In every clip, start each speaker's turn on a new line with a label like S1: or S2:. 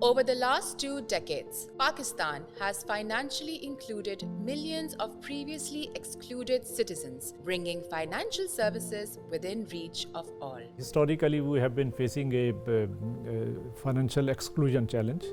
S1: Over the last 2 decades, Pakistan has financially included millions of previously excluded citizens, bringing financial services within reach of all.
S2: Historically, we have been facing a financial exclusion challenge,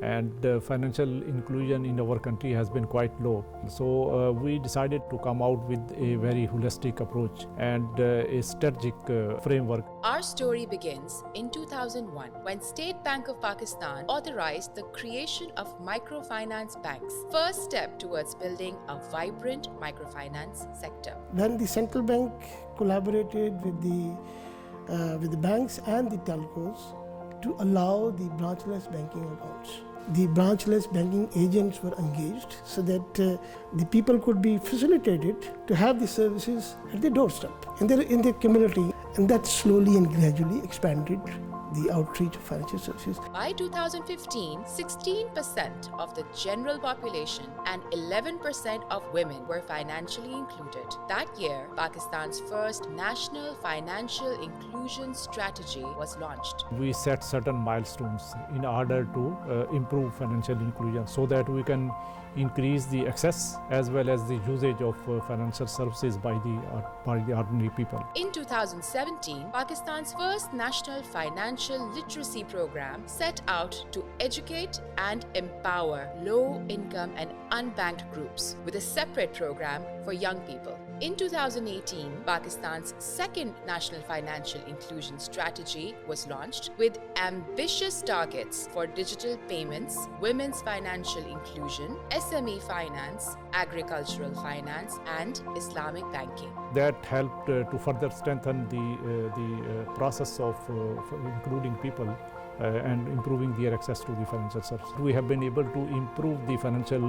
S2: and financial inclusion in our country has been quite low. So we decided to come out with a very holistic approach and a strategic framework.
S1: Our story begins in 2001 when State Bank of Pakistan authorized the creation of microfinance banks, first step towards building a vibrant microfinance sector.
S3: When the central bank collaborated with the banks and the telcos to allow the branchless banking accounts. The branchless banking agents were engaged so that the people could be facilitated to have the services at their doorstep, in their community, and that slowly and gradually expanded the outreach of financial services.
S1: By 2015, 16% of the general population and 11% of women were financially included. That year, Pakistan's first national financial inclusion strategy was launched.
S2: We set certain milestones in order to improve financial inclusion so that we can increase the access as well as the usage of financial services by the ordinary people.
S1: In 2017, Pakistan's first national financial literacy program set out to educate and empower low-income and unbanked groups with a separate program for young people. In 2018, Pakistan's second national financial inclusion strategy was launched with ambitious targets for digital payments, women's financial inclusion, SME finance, agricultural finance, and Islamic banking.
S2: That helped to further strengthen the process of including people and improving their access to the financial services. We have been able to improve the financial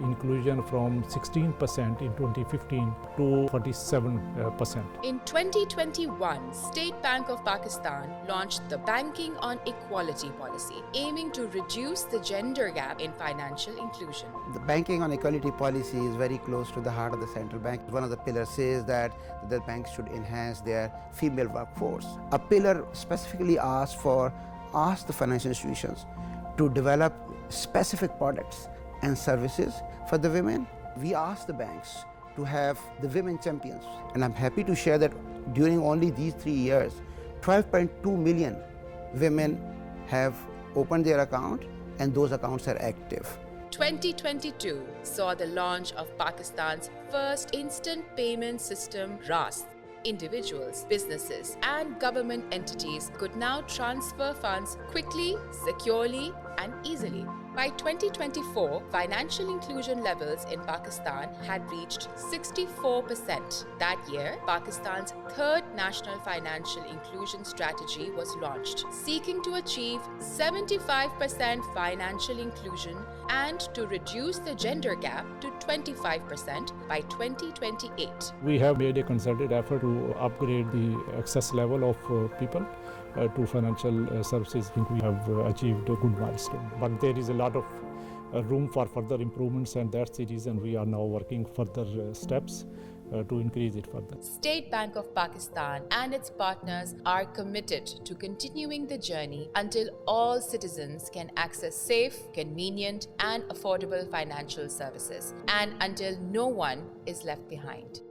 S2: inclusion from 16% in 2015 to 47%.
S1: In 2021, State Bank of Pakistan launched the Banking on Equality policy, aiming to reduce the gender gap in financial inclusion.
S4: The Banking on Equality policy is very close to the heart of the central bank. One of the pillars says that the banks should enhance their female workforce. A pillar specifically asks the financial institutions to develop specific products and services for the women. We ask the banks to have the women champions, and I'm happy to share that during only these 3 years, 12.2 million women have opened their account, and those accounts are active.
S1: 2022 saw the launch of Pakistan's first instant payment system, RAS. Individuals, businesses, and government entities could now transfer funds quickly, securely, and easily. By 2024, financial inclusion levels in Pakistan had reached 64%. That year, Pakistan's third national financial inclusion strategy was launched, seeking to achieve 75% financial inclusion and to reduce the gender gap to 25% by 2028.
S2: We have made a concerted effort to upgrade the access level of people to financial services. I think we have achieved a good milestone, but there is a lot of room for further improvements, and that's the reason we are now working further steps to increase it further.
S1: State Bank of Pakistan and its partners are committed to continuing the journey until all citizens can access safe, convenient, and affordable financial services, and until no one is left behind.